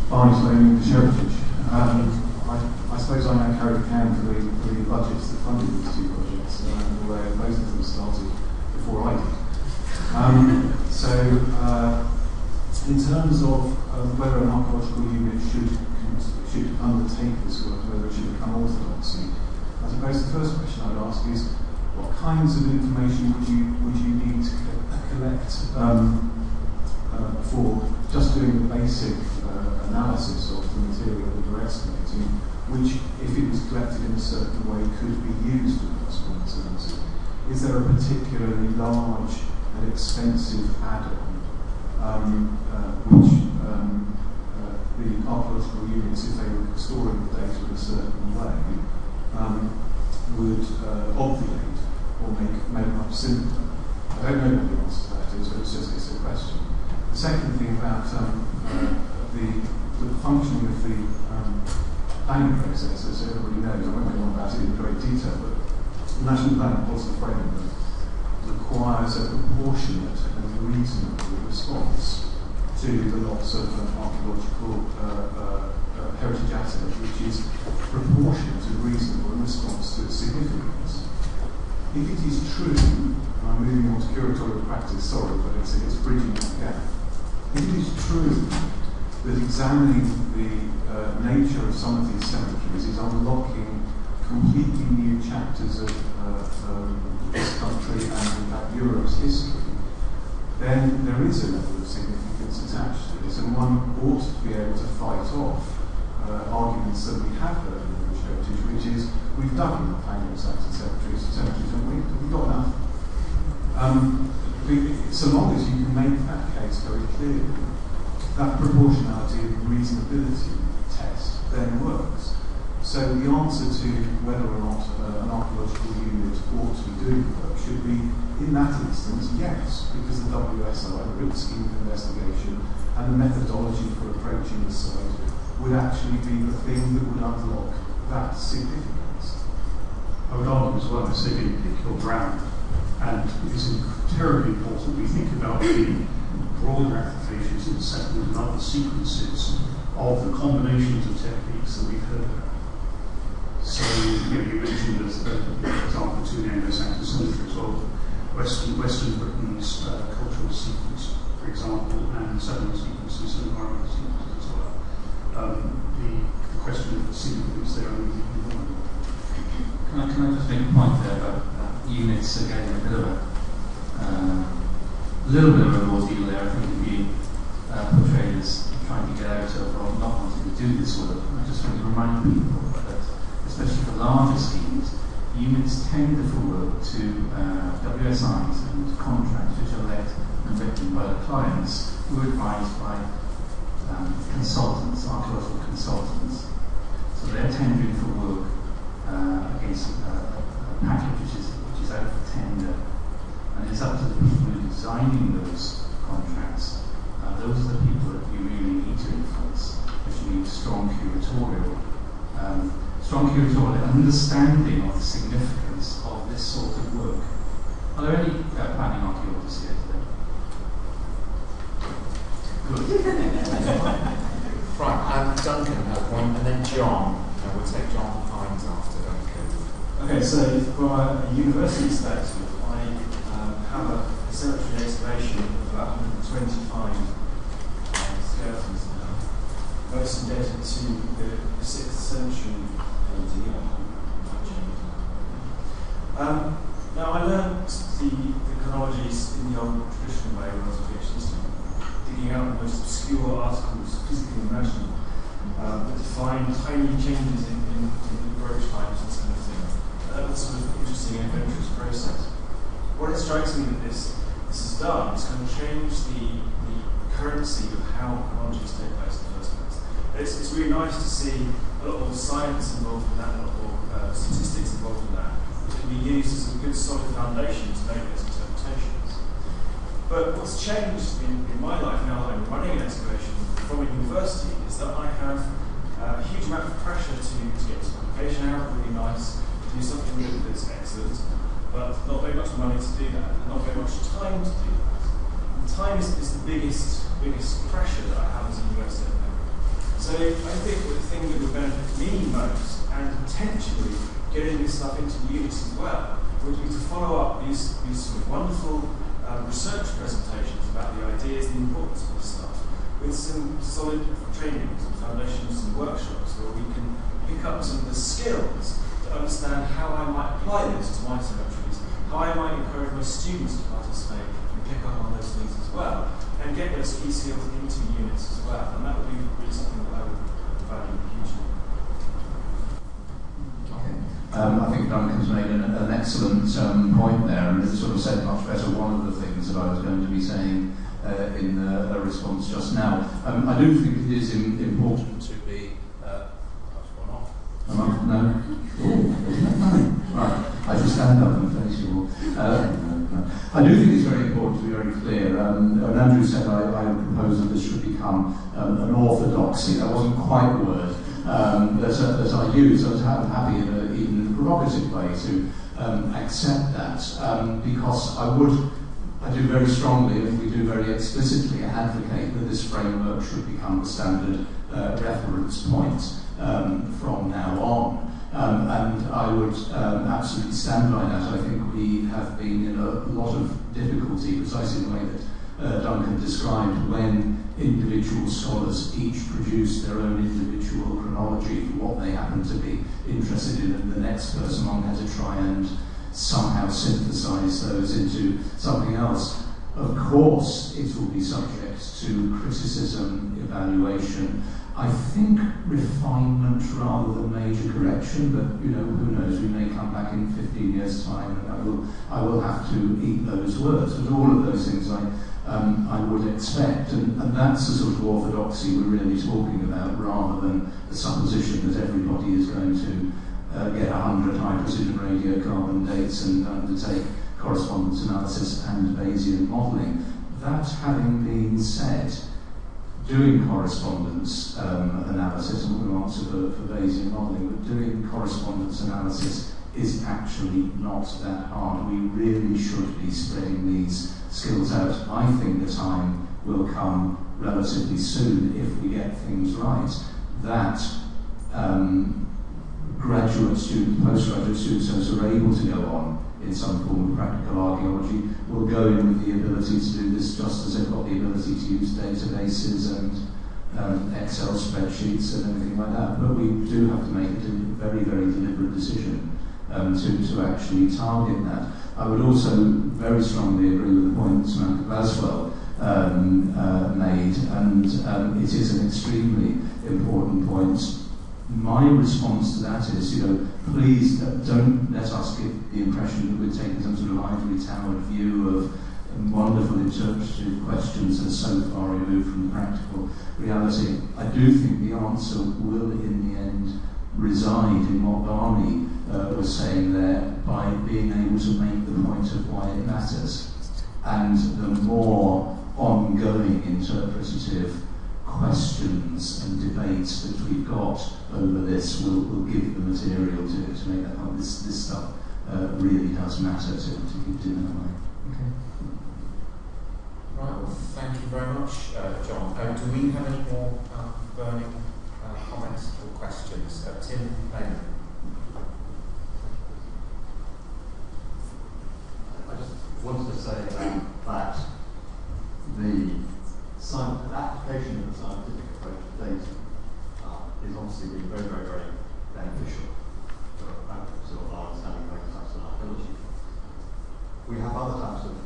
Barney's English Heritage. I suppose I now carry the can for the budgets that funded these two projects, although both of them started before I did. In terms of whether an archaeological unit should undertake this work, whether it should become orthodoxy, I suppose the first question I'd ask is, what kinds of information would you need to collect for just doing the basic analysis of the material that you're excavating, which, if it was collected in a certain way, could be used in correspondence? Is there a particularly large and expensive add-on which the archaeological units, if they were storing the data in a certain way, would obviate or make much simpler? I don't know what the answer to that is, but it's a question. The second thing about the functioning of the planning process, as everybody knows, I won't go on about it in great detail, but the National Planning Policy Framework requires a proportionate and reasonable response to the loss of an archaeological heritage asset, which is proportionate and reasonable in response to its significance. If it is true, and I'm moving on to curatorial practice, sorry, but it's bridging that gap. If it is true that examining the nature of some of these cemeteries is unlocking completely new chapters of this country and in fact Europe's history, then there is a level of significance attached to this, and one ought to be able to fight off arguments that we have heard in British heritage, which is we've done enough Anglo-Saxon cemeteries, haven't we? Have we got enough? So long as you can make that case very clearly, that proportionality and reasonability test then works. So the answer to whether or not an archaeological unit ought to be doing work should be, in that instance, yes, because the WSI, the written scheme of investigation, and the methodology for approaching the site would actually be the thing that would unlock that significance. I would argue as well, as again, pick your ground, and it is terribly important we think about the broader applications in settlement and other sequences of the combinations of techniques that we've heard about. So, you mentioned, as for example, two Anglo-Saxon cemeteries, or Western Britain's cultural sequence, for example, and settlement sequences and environmental sequences as well. The question of the significance there, Can I just make a point there about units again? A little bit of a ordeal there. I think to be portrayed as trying to get out of or not wanting to do this work. I just want to remind people that, especially for larger schemes, units tender for work to WSIs and contracts which are let and written by the clients who are advised by consultants, archaeological consultants. So they're tendering for work against a package which is out for tender, and it's up to the people who are designing those contracts. Those are the people that you really need to influence, which need strong curatorial understanding of the significance of this sort of work. Are there any planning archaeologists here today? Good. Right, Duncan had a point, and then John. We'll take John Hines after Duncan. Okay, so from a university perspective, I have a cemetery excavation of about 125 skeletons now, most indebted to the 6th century AD. Now, I learned the chronologies in the old traditional way when I was a PhD student, digging out the most obscure articles physically imaginable that define tiny changes in approach times and kind of thing. That was sort of interesting and adventurous process. What it strikes me that this has done is kind of change the currency of how chronologies take place in the first place. It's really nice to see a lot more science involved in that, a lot more statistics involved in that, which can be used as a good solid foundation to make those interpretations. But what's changed in my life now that I'm running an excavation from a university is that I have a huge amount of pressure to get this publication out, really nice, to do something that's excellent, but not very much money to do that, and not very much time to do that. And time is the biggest pressure that I have as a university. So I think the thing that would benefit me most, and potentially getting this stuff into units as well, would be to follow up these sort of wonderful research presentations about the ideas and the importance of this stuff with some solid trainings and foundations and workshops where we can pick up some of the skills to understand how I might apply this to my cemeteries, how I might encourage my students to participate and pick up on those things as well, and get those key skills into units as well. And that would be really something that I would value hugely. I think Duncan's made an excellent point there, and it's sort of said much better one of the things that I was going to be saying in a response just now. I do think it is important to be... That's gone off. Am I? No? Oh, isn't that funny? Right, I shall stand up and face you all. I do think it's very important to be very clear. An Andrew said I propose that this should become an orthodoxy. That wasn't quite the word that I used. I was happy in an even provocative way to accept that, because I do very strongly, and we do very explicitly, advocate that this framework should become the standard reference point from now on. And I would absolutely stand by that. I think we have been in a lot of difficulty, precisely in the way that Duncan described, when individual scholars each produce their own individual chronology for what they happen to be interested in, and the next person on had to try and somehow synthesize those into something else. Of course, it will be subject to criticism, evaluation, I think refinement rather than major correction, but who knows, we may come back in 15 years' time and I will have to eat those words. But all of those things I would expect, and that's the sort of orthodoxy we're really talking about, rather than the supposition that everybody is going to get 100 high-precision radiocarbon dates and undertake correspondence analysis and Bayesian modelling. That having been said, doing correspondence analysis, I'm going to answer for Bayesian modelling, but doing correspondence analysis is actually not that hard. We really should be spreading these skills out. I think the time will come relatively soon, if we get things right, that graduate students, postgraduate students who are able to go on in some form of practical archaeology will go in with the ability to do this, just as they've got the ability to use databases and Excel spreadsheets and everything like that. But we do have to make a very, very deliberate decision to actually target that. I would also very strongly agree with the point Samantha Glaswell made, and it is an extremely important point. My response to that is, please don't let us give the impression that we're taking some sort of ivory towered view of wonderful interpretive questions that are so far removed from the practical reality. I do think the answer will, in the end, reside in what Barney was saying there, by being able to make the point of why it matters. And the more ongoing interpretative questions and debates that we've got over this will give the material to make that point. This stuff really does matter to keep doing that way. Okay. Right, well, thank you very much, John. Do we have any more burning comments or questions? Tim Bain. I just wanted to say that the application of the scientific approach to data is obviously being very, very, very beneficial to our understanding of Anglo-Saxon archaeology. We have other types of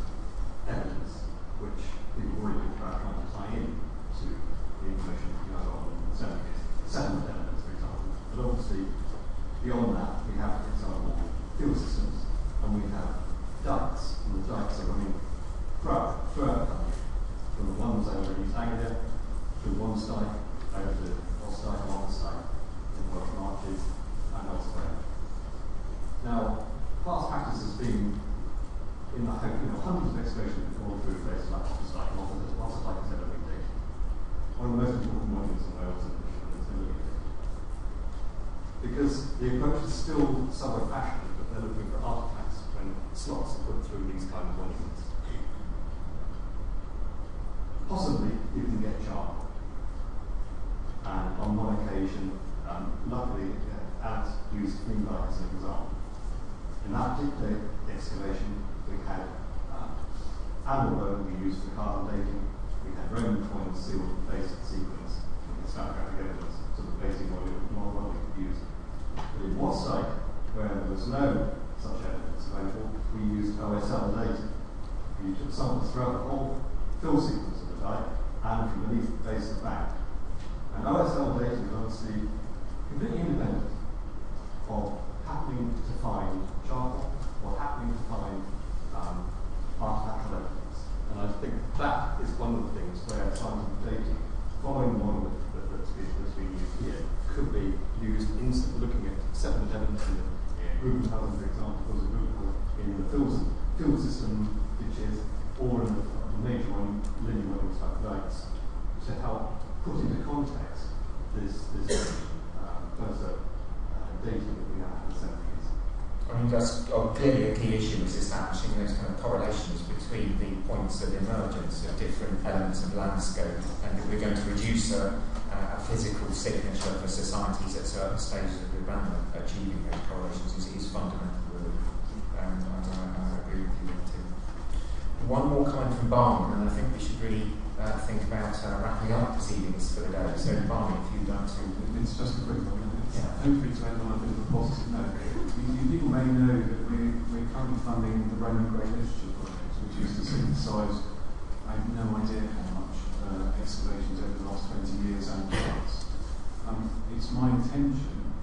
evidence which we've already talked about trying to tie in to the information we have on settlement evidence, for example. But obviously, beyond that, we have, for example, field systems, and we have dikes, and the dikes are running throughout the country, from the ones over in East Anglia, through one dike, over to Osdike and Osdike, in the Welsh Marches, and elsewhere. Now, past practice has been, in the hope, hundreds of excavations have gone through places like Osdike and Osdike has ever been dated. One of the most important monuments in Wales and has never been dated. Because the approach is still somewhat fashionable, but they're looking for artifacts when slots are put through these kind of monuments. Possibly you can get charcoal. And on one occasion, luckily, Alex used Greenlight as an example. In that particular excavation, we had animal bone we used for carbon dating. We had Roman coins sealed with basic sequence and stratigraphic evidence, so the basic model we could use. But in Osdike, where there was no such evidence available, we used OSL data. We took samples throughout the whole fill sequence of the dike and from beneath the base of the bank. And OSL data is obviously completely independent of happening to find charcoal or happening to find artifactual evidence. And I think that is one of the things where scientific data, following the model that's being used here, could be used instead of looking at settlement evidence in the Rubenhausen, for example, was a group in the field system ditches, or in the major one, linear when we start dates, to help put into context this closer data that we have for centuries. I mean, that's clearly a key issue is establishing those kind of correlations between the points of emergence of different elements of landscape, and if we're going to reduce a physical signature for societies at certain stages of development, achieving those correlations is fundamental, and I agree with you too. One more comment from Barney, and I think we should really think about wrapping up proceedings for the day. So, Barney, if you'd like to. It's just a quick one. Hopefully to end on a bit of a positive note. People may know that we're currently funding the Roman Great Literature Project, which is to synthesise, I have no idea how much, excavations over the last 20 years and plus. It's my intention,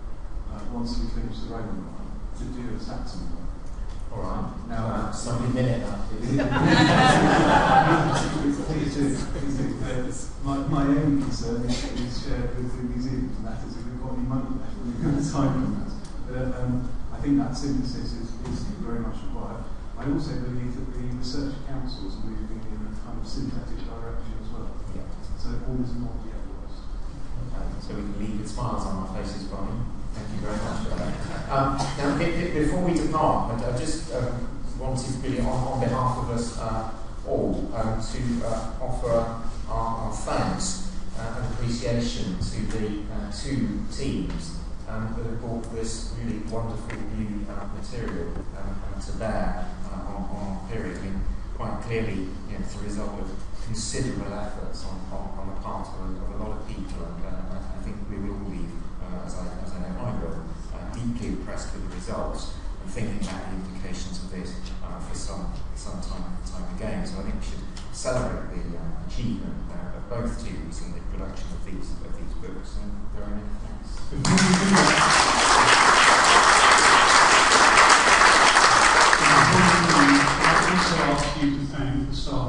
once we finish the Roman one, to do a Saxon one. Alright. Now, somebody minute that. Please do. My own concern is shared with the museums, and that is if we've got any money left, we've got time from that. But I think that synthesis is very much required. I also believe that the research councils are moving in a kind of synthetic direction as well. Yeah. So all is not yet lost. Okay. So we can leave with smiles on our faces, Barney. Thank you very much for that. Now, before we depart, I just wanted really, on behalf of us all, to offer our thanks and appreciation to the two teams that have brought this really wonderful new material to bear on our period. I mean, quite clearly, it's a result of considerable efforts on the part of a lot of people, and I think we will all leave, as I know I will, deeply impressed with the results and thinking about the implications of this for some time again. So I think we should celebrate the achievement of both teams in the production of these books. And there are many thanks. I also ask you to thank the staff